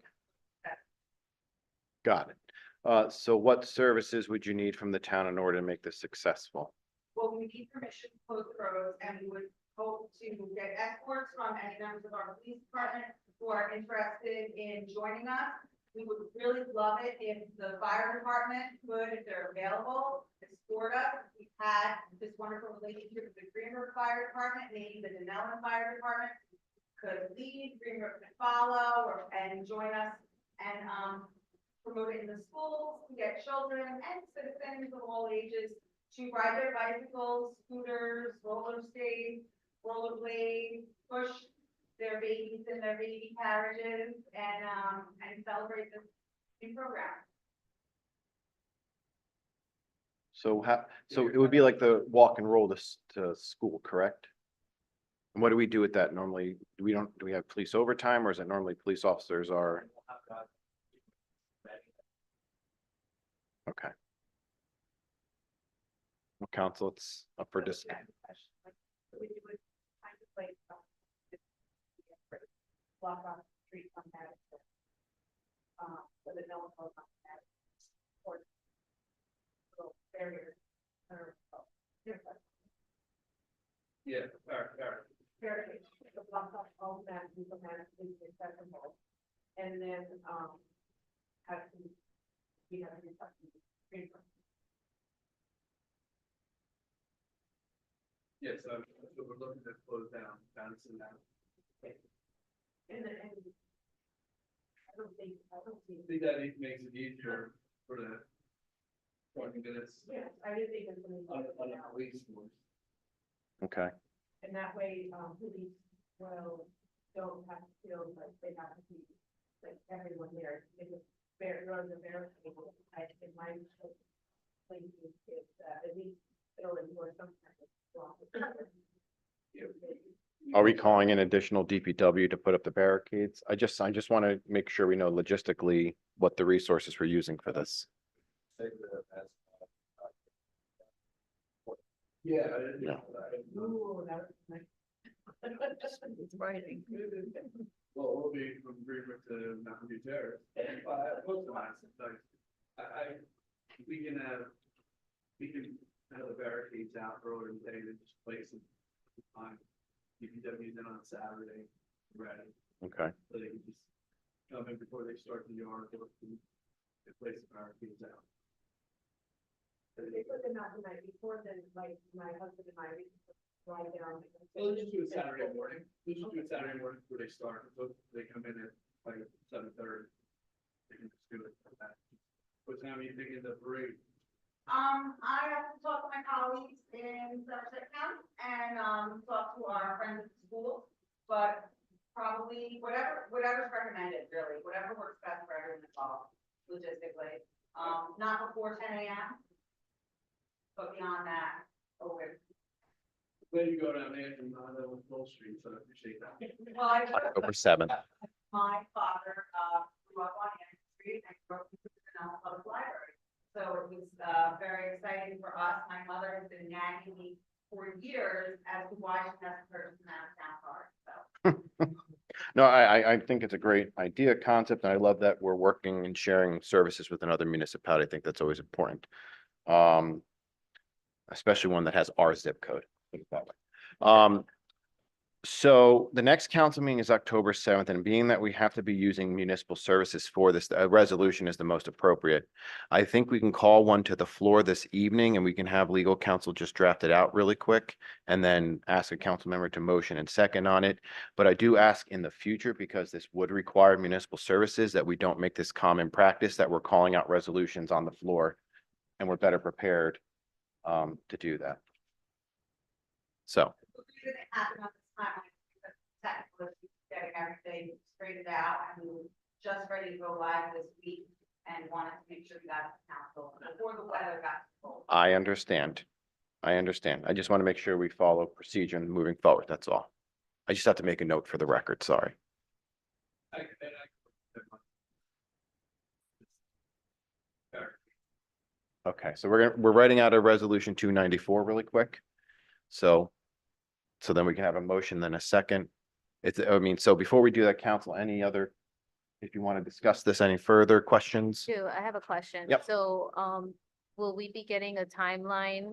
Got it. So what services would you need from the town in order to make this successful? Well, we need permission to close the roads, and we would hope to get escorts from any members of our police department who are interested in joining us. We would really love it if the fire department could, if they're available, escort us. We've had this wonderful relationship with the Greenbrook Fire Department, maybe the Dunellen Fire Department could lead, Greenbrook could follow, and join us and promote it in the schools, to get children and citizens of all ages to ride their bicycles, scooters, roller skates, rollerblades, push their babies in their baby carriages, and celebrate this new program. So so it would be like the walk and roll to school, correct? And what do we do with that normally? Do we have police overtime, or is it normally police officers are? Okay. Well, council, it's up for discussion. Block off the street on Madison. So that no one goes on Madison. Or little barriers. Yeah, fair. Barriers, to block off all that, people Madison is accessible. And then, have to, you know, do something. Yeah, so we're looking to close down Madison now. And I don't think. I think that it makes it easier for the 20 minutes Yes, I did think it's gonna on be. the police force. Okay. And that way, police don't have to feel like they have to be, like, everyone there, if it's fair, roads are barricaded, I think my places is, at least fill in more sometimes. Are we calling in additional DPW to put up the barricades? I just want to make sure we know logistically what the resources we're using for this. Yeah. Yeah. It's writing. Well, we'll be from agreement to not be terrorists. Most of us, like, we can have the barricades out earlier in the day and just place them. Fine. DPW's in on Saturday, ready, Okay. so they can just come in before they start the yard, go and place the barricades out. They put them out the night before, then like my husband and I ride down. Well, let's just do it Saturday morning. Let's just do it Saturday morning before they start. So they come in at like 7:30. They can just do it like that. What time are you thinking the parade? I have to talk to my colleagues in Somerset County and, talk to our friends at the school, but probably whatever's recommended, really, whatever works best for everyone involved logistically. Not before 10 a.m. But beyond that, okay. Then you go down there and on Full Street, so I appreciate that. Well, October 7th. my father, grew up on Anderson Street and grew up in the Dunellen Public Library. So it was, very exciting for us. My mother has been nagging me for years as to why she hasn't purchased an out of town card, so. No, I think it's a great idea, concept, and I love that we're working and sharing services with another municipality. I think that's always important. Especially one that has our zip code. Put it that way. So the next council meeting is October 7th, and being that we have to be using municipal services for this, a resolution is the most appropriate. I think we can call one to the floor this evening and we can have legal counsel just draft it out really quick and then ask a council member to motion and second on it. But I do ask in the future, because this would require municipal services, that we don't make this common practice, that we're calling out resolutions on the floor and we're better prepared to do that. So. It didn't happen at this time, because technically getting everything straightened out and we were just ready to go live this week and wanted to make sure we got the council before the weather got cold. I understand. I understand. I just want to make sure we follow procedure and moving forward. That's all. I just have to make a note for the record. Sorry. Okay, so we're writing out a resolution 294 really quick. So then we can have a motion, then a second. So before we do that, council, any other, if you want to discuss this any further questions? I have a question. Yep. So, will we be getting a timeline,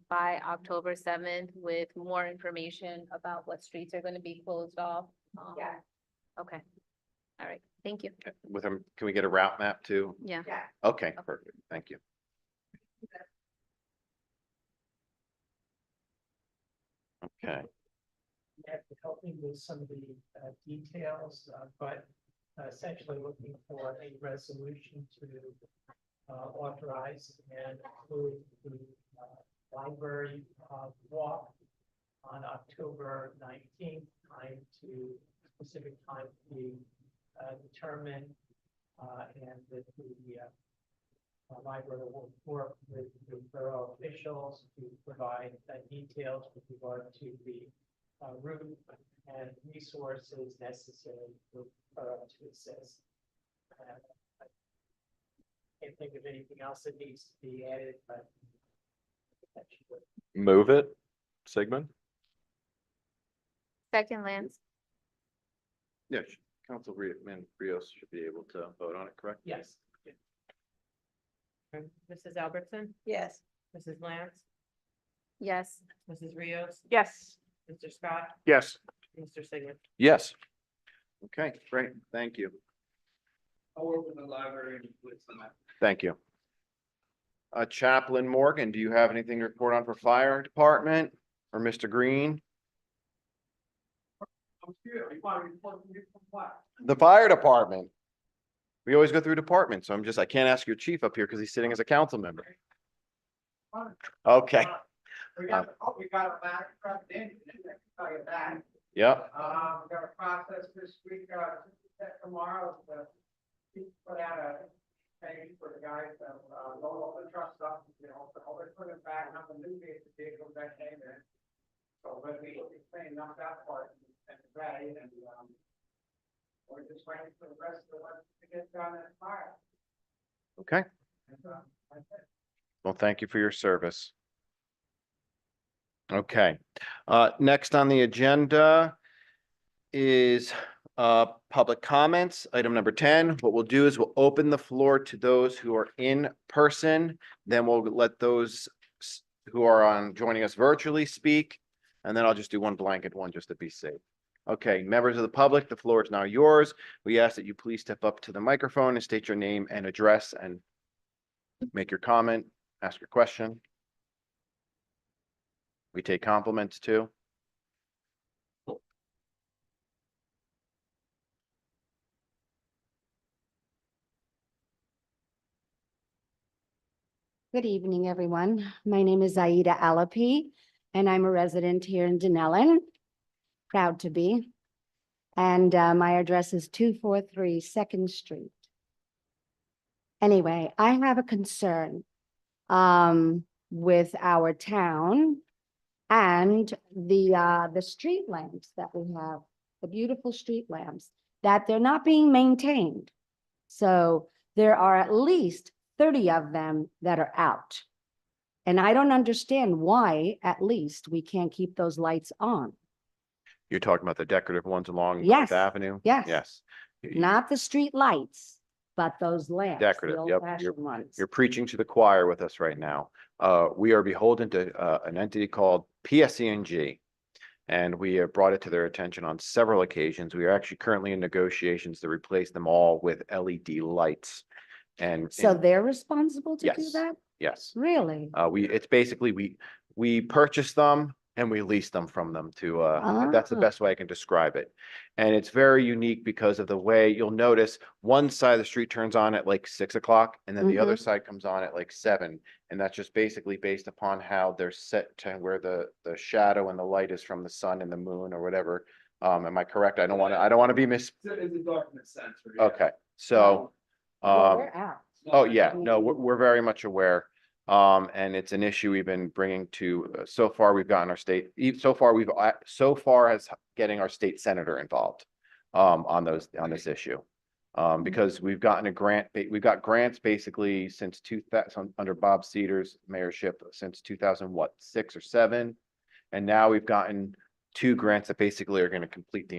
by October 7th with more information about what streets are gonna be closed off? Yeah. Okay. All right. Thank you. With them, can we get a route map too? Yeah. Yeah. Okay, perfect. Thank you. Okay, Have to help me with some of the details, but essentially looking for a resolution to authorize and approve the library walk on October 19th, specific time to be determined, and that the library will work with the borough officials to provide details with regard to the route and resources necessary for borough to assist. I can't think of anything else that needs to be added, but that should. Move it, Sigmund? Second, Lance. yeah, Council Rios should be able to vote on it, correct? Yes. Mrs. Albertson, Yes. Mrs. Lance, Yes. Mrs. Rios, Yes. Mr. Scott, Yes. Mr. Sigmund. Yes. Okay, great. Thank you. I'll work with the library and with some. Thank you. Chaplain Morgan, do you have anything to report on for fire department or Mr. Green? I'm sure, you want to report from what? The fire department. We always go through departments, so I can't ask your chief up here because he's sitting as a council member. Okay, We got a back truck in, tell you that. yep, We got a process this week, tomorrow, put out a page for the guys that, load all the trucks up, so they're putting back on the new vehicle that came in. So when we clean up that part and ready and, we're just waiting for the rest of the work to get done and fire. Okay, And, that's it. well, thank you for your service. Okay, next on the agenda is public comments. Item number 10. What we'll do is we'll open the floor to those who are in person. Then we'll let those who are joining us virtually speak. And then I'll just do one blanket one just to be safe. Okay, members of the public, the floor is now yours. We ask that you please step up to the microphone and state your name and address and make your comment, ask your question. We take compliments too. Good evening, everyone. My name is Aida Alapi, and I'm a resident here in Dunellen. Proud to be. And my address is 243 2nd Street. Anyway, I have a concern with our town and the street lamps that we have, the beautiful street lamps, that they're not being maintained. So there are at least 30 of them that are out. And I don't understand why, at least, we can't keep those lights on. You're talking about the decorative ones along Yes, North Avenue? yes. Yes. Not the street lights, but those lamps, the Decorative, yep. old-fashioned ones. You're preaching to the choir with us right now. We are beholden to an entity called PSE&G. And we have brought it to their attention on several occasions. We are actually currently in negotiations to replace them all with LED lights. And So they're responsible to do Yes. that? yes, Really? it's basically, we purchase them and we lease them from them to, that's the Ah. best way I can describe it. And it's very unique because of the way you'll notice one side of the street turns on at like 6 o'clock and then the other side comes on at like 7. And that's just basically based upon how they're set to where the shadow and the light is from the sun and the moon or whatever. Am I correct? I don't want to be It's a darkness sensor. okay, so, Well, they're out. oh, yeah, no, we're very much aware. And it's an issue we've been bringing to, so far we've gotten our state, so far as getting our state senator involved on this issue. Because we've gotten a grant, we've got grants basically since 2000, under Bob Cedar's mayorship since 2006 or 7. And now we've gotten 2 grants that basically are going to complete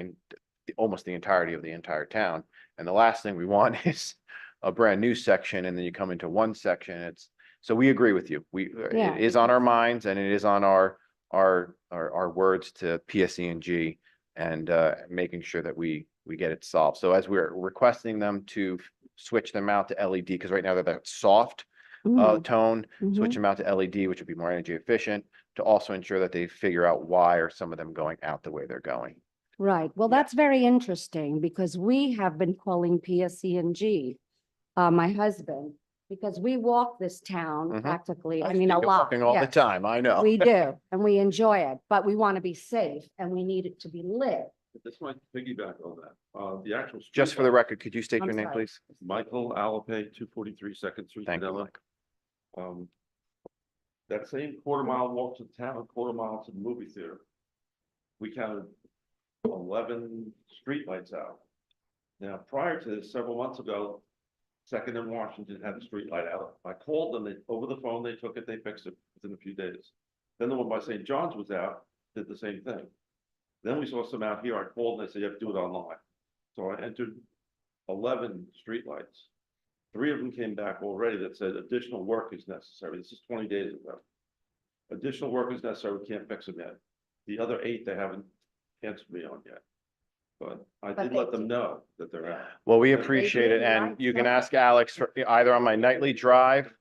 almost the entirety of the entire town. And the last thing we want is a brand new section and then you come into one section. So we agree with you. Yeah. It is on our minds and it is on our words to PSE&G and making sure that we get it solved. So as we're requesting them to switch them out to LED, because right now they're that soft tone, switch them out to LED, which would be more energy efficient, to also ensure that they figure out why are some of them going out the way they're going. Right. Well, that's very interesting because we have been calling PSE&G, my husband, because we walk this town practically, I mean, a You're lot. walking all the yes. time, I know. We do, and we enjoy it, but we want to be safe and we need it to be lit. This might piggyback on that. The actual. Just for the record, could you state I'm your name, sorry. please? Michael Alapay, 243 2nd Street. Thank you, Dunellen. Mike. That same quarter-mile walk to town, quarter-mile to the movie theater. We counted 11 streetlights out. Now, prior to this, several months ago, Second in Washington had the street light out. I called them, over the phone, they took it, they fixed it within a few days. Then the one by St. John's was out, did the same thing. Then we saw some out here, I called and they said, you have to do it online. So I entered 11 streetlights. 3 of them came back already that said additional work is necessary. This is 20 days ago. Additional work is necessary, we can't fix them yet. The other 8, they haven't answered me on yet. But I But did they let them do. know that they're out. Well, we They appreciate it, do, and right? you can So- ask Alex for either on my nightly drive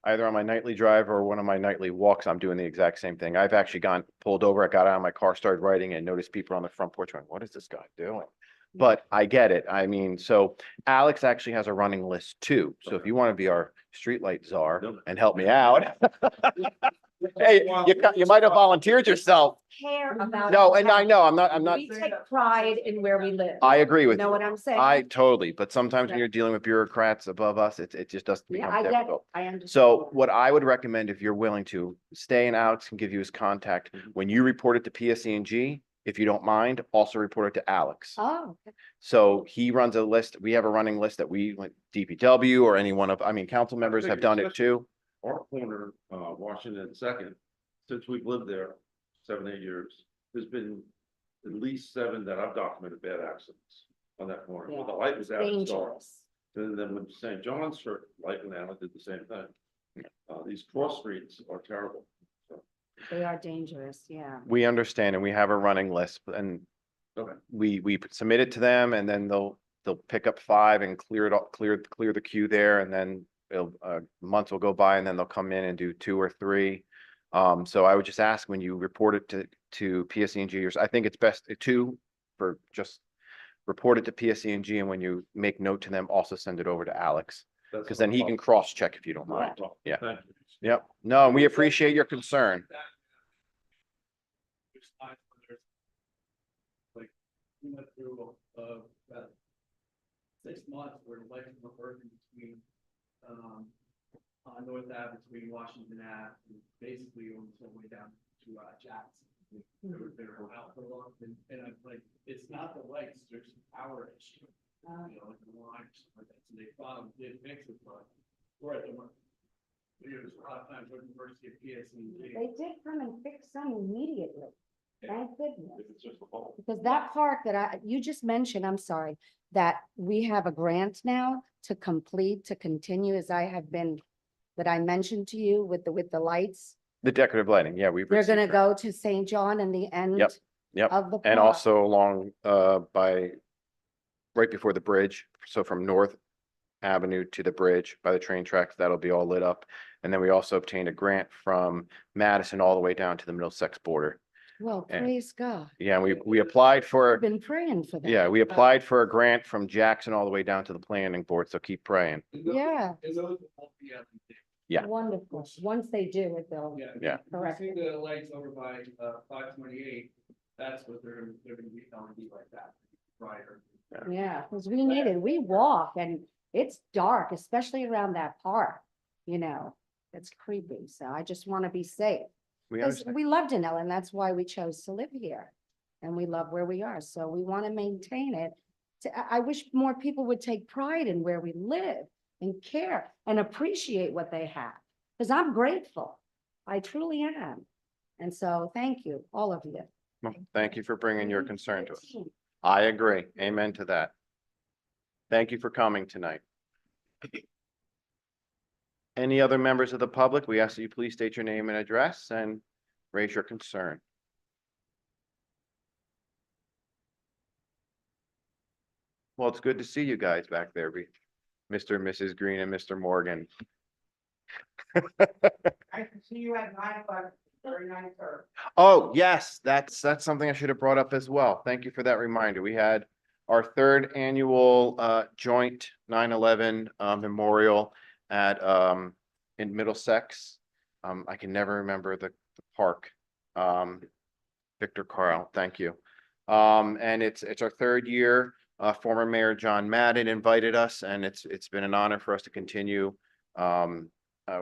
or one of my nightly walks. I'm doing the exact same thing. I've actually pulled over, I got out of my car, started writing and noticed people on the front porch going, what is this guy doing? But I get it. I mean, so Alex actually has a running list too. So if you want to be our streetlight czar Yep. and help me out, Hey, you might have volunteered yourself. Care about. No, our and I town. know, I'm not, We take pride in where we live. I agree with Know you. what I'm saying? I totally, but sometimes when Right. you're dealing with bureaucrats above us, it just doesn't Yeah, become I get it. difficult. I understand. So what I would recommend, if you're willing to, stay and Alex can give you his contact. When you report it to PSE&G, if you don't mind, also report it to Alex. Oh, okay. So he runs a list. We have a running list that we went DPW or any one of, I mean, council members have done it too. Our corner, Washington Second, since we've lived there 7-8 years, there's been at least 7 that I've documented bad accidents on that corner. Well, the light was out. It's dark. Dangerous. And then when St. John's Church light went out, it did the same thing. These cross streets are terrible. So, They are dangerous, yeah. We understand and we have a running list and okay. we submit it to them and then they'll pick up 5 and clear it up, clear the queue there, and then months will go by and then they'll come in and do 2 or 3. So I would just ask when you report it to PSE&G, I think it's best 2 for just report it to PSE&G, and when you make note to them, also send it over to Alex, That's because no then he can problem. cross check if you don't No mind. problem. Yeah. Thank you. Yep. No, we appreciate your concern. Like, we went through, about 6 months where the lights were working between, on North Ave between Washington Ave, and basically almost all the way down to, Jackson. They were out for long, and I'm like, it's not the lights, there's a power issue. You know, like the lines, like that, so they finally did fix it, but we're at the moment. There's a lot of times when the emergency at PSE. They did come and fix some immediately. Thank goodness. If it's just a hole. Because that park that you just mentioned, I'm sorry, that we have a grant now to complete, to continue, as I have been, that I mentioned to you with the lights. The decorative lighting, yeah, we've. They're gonna received that. go to St. John and the end Yep, Yep, of the and park. also along right before the bridge, so from North Avenue to the bridge by the train tracks, that'll be all lit up. And then we also obtained a grant from Madison all the way down to the Middlesex border. Well, and- praise God. Yeah, we applied for. I've been praying for that. Yeah, we applied for a grant from Jackson all the way down to the planning board, so keep praying. Yeah. And those won't be every day. Yeah. Wonderful. Once they do it, they'll. Yeah. Correct. You see the lights over by, 528, that's what they're gonna be LED like that, brighter. Yeah, because we need it. We walk and it's dark, especially around that park, you know, it's creepy. So I just want to be safe. We Because understand. we love Dunellen, and that's why we chose to live here. And we love where we are, so we want to maintain it. I wish more people would take pride in where we live and care and appreciate what they have. Because I'm grateful. I truly am. And so thank you, all of you. Well, thank you for bringing your concern to us. I agree. Amen to that. Thank you for coming tonight. Any other members of the public? We ask that you please state your name and address and raise your concern. Well, it's good to see you guys back there, Mr. and Mrs. Green and Mr. Morgan. I can see you at 9/11, very nice, sir. Oh, yes, that's something I should have brought up as well. Thank you for that reminder. We had our 3rd annual joint 9/11 memorial at in Middlesex. I can never remember the park. Victor Carl, thank you. And it's our 3rd year. Former Mayor John Madden invited us, and it's been an honor for us to continue.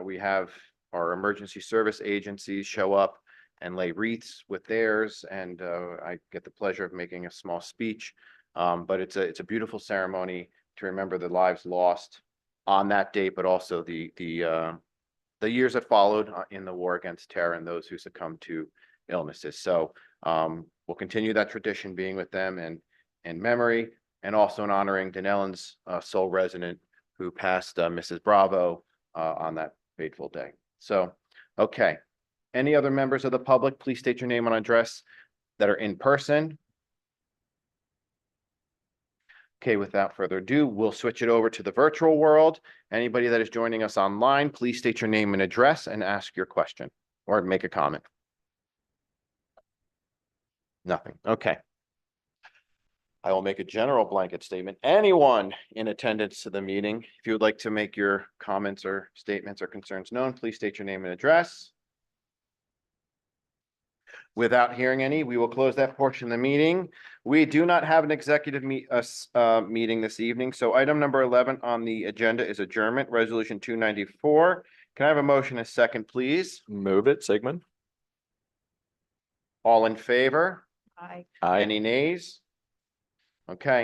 We have our emergency service agencies show up and lay wreaths with theirs, and I get the pleasure of making a small speech. But it's a beautiful ceremony to remember the lives lost on that date, but also the years that followed in the war against terror and those who succumbed to illnesses. So we'll continue that tradition, being with them and in memory, and also in honoring Dunellen's sole resident who passed, Mrs. Bravo, on that fateful day. So, okay. Any other members of the public, please state your name and address that are in person. Okay, without further ado, we'll switch it over to the virtual world. Anybody that is joining us online, please state your name and address and ask your question or make a comment. Nothing. Okay. I will make a general blanket statement. Anyone in attendance to the meeting, if you would like to make your comments or statements or concerns known, please state your name and address. Without hearing any, we will close that portion of the meeting. We do not have an executive meeting this evening, so item number 11 on the agenda is adjournment, resolution 294. Can I have a motion and a second, please? Move it, Sigmund. All in favor? I Aye. Any nays? Okay.